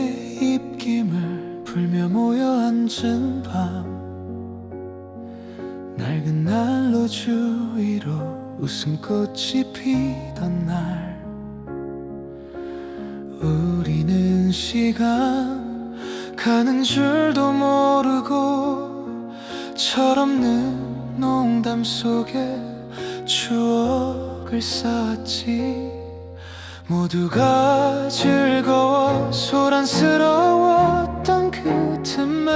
너의 입김을 불며 모여 앉은 밤, 낡은 난로 주위로 웃음꽃이 피던 날, 우리는 시간 가는 줄도 모르고 철없는 농담 속에 추억을 쌓았지. 모두가 즐거워 소란스러웠던 그 틈에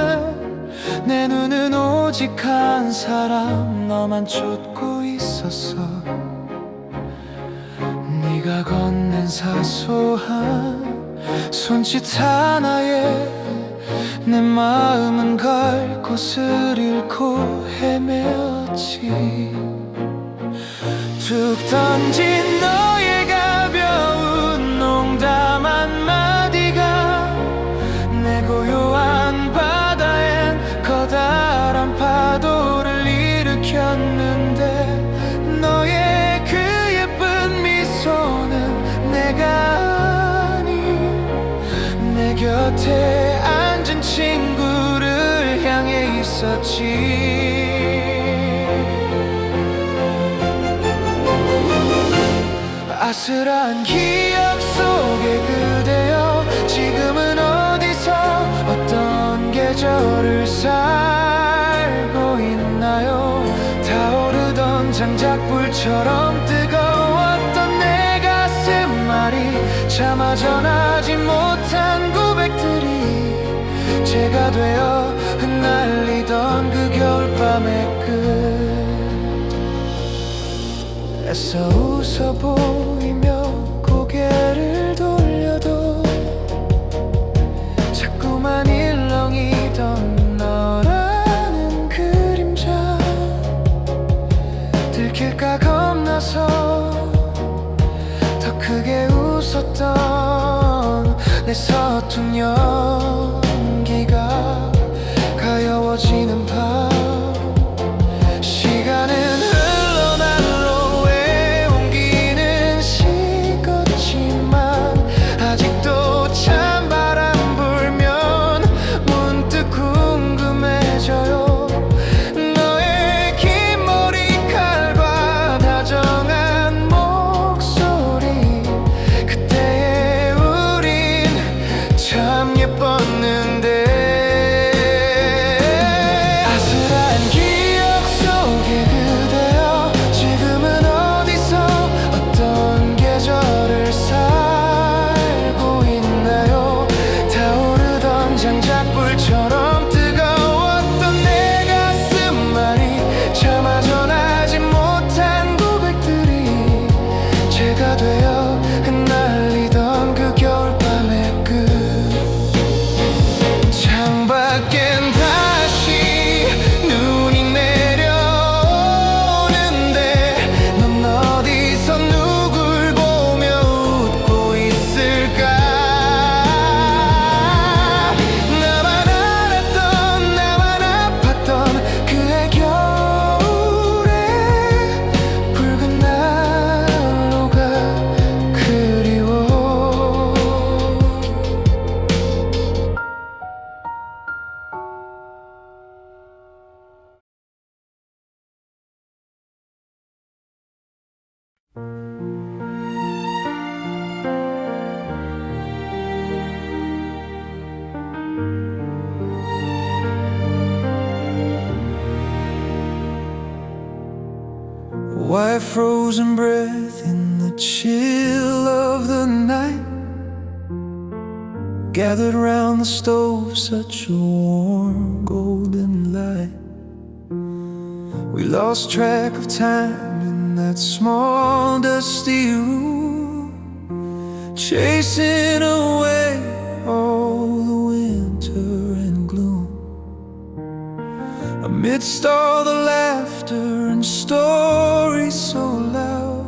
내 눈은 오직 한 사람 너만 쫓고 있었어. 네가 건넨 사소한 손짓 하나에 내 마음은 갈 곳을 잃고 헤매었지. 툭 던진 너의 가벼운 농담 한마디가 내 고요한 바다엔 커다란 파도를 일으켰는데, 너의 그 예쁜 미소는 내가 아닌 내 곁에 앉은 친구를 향해 있었지. 아슬한 기억 속에 그대여 지금은 어디서 어떤 계절을 살고 있나요? 타오르던 장작불처럼 뜨거웠던 내 가슴말이 차마 전하지 못한 고백들이 제가 되어 흩날리던 그 겨울밤의 끝. 애써 웃어 보이며 고개를 돌려도 자꾸만 일렁이던 너라는 그림자, 들킬까 겁나서 더 크게 웃었던 내 서툰 연기가 가여워지는 밤, 시간은 아직도 찬바람 불면 문득 궁금해져요. 너의 긴 머리칼과 다정한 목소리, 그때의 우린 참 예뻤는데. 아슬한 기억 속에 그대여 지금은 어디서 어떤 계절을 장작불처럼 뜨거웠던 내 가슴말이 차마 전하지 못한 고백들이 제가 되어 흩날리던 그 겨울밤의 끝. 창밖엔 다시 눈이 내려오는데 넌 어디서 누굴 보며 웃고 있을까? White frozen breath in the chill of the night, gathered round the stove, such a warm golden light. We lost track of time in that small dusty room, chasing away all the winter and gloom. Amidst all the laughter and stories so loud,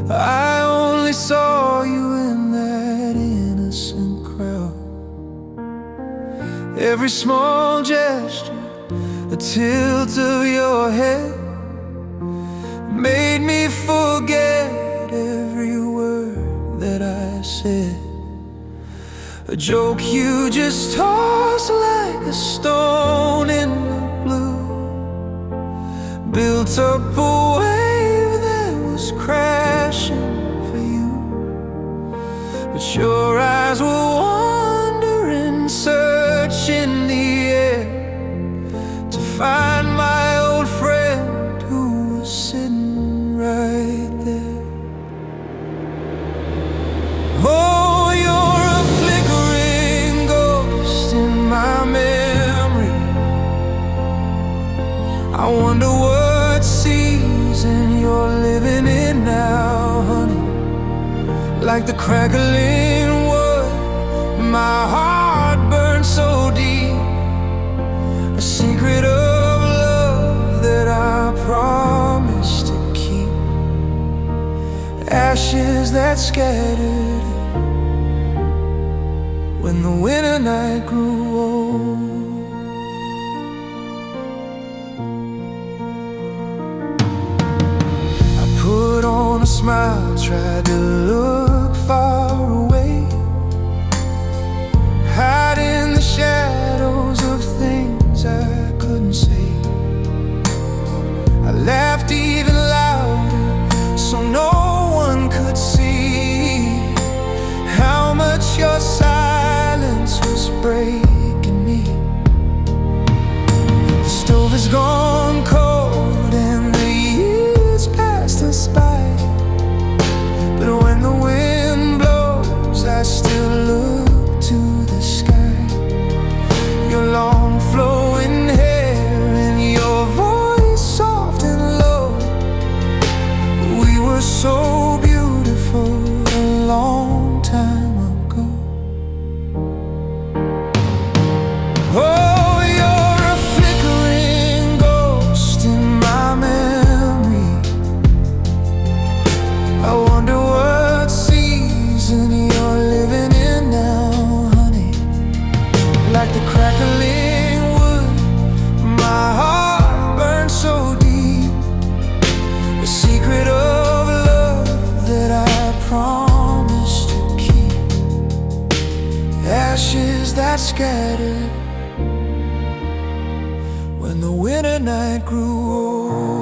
I only saw you in that innocent crowd. Every small gesture, a tilt of your head, made me forget every word that I said. a joke you just toss like a stone in the blue. Built up a wave that was crashing for you, but your eyes were wandering, searching the air to find my old friend who was sitting right there. Oh, you're a flickering ghost in my memory. I wonder what season you're living in now, honey. Like the crackling wood, my heart burns so deep. A secret of love that I promised to keep. Ashes that scattered when the winter night grew old. I put on a smile, tried to look far away, hide in the shadows of things I couldn't say. I laughed even louder so no one could see how much your silence was breaking me. The stove is gone cold and the years passed us by, but when the wind blows I still look to the sky. Your long flowing hair and your voice soft and low, we were so beautiful a long time ago. Oh, you're a flickering ghost in my memory. I wonder what season you're living in now, honey. Like the crackling wood, my heart burns so deep. A secret of love that I promised to keep. Ashes that scattered when the winter night grew old.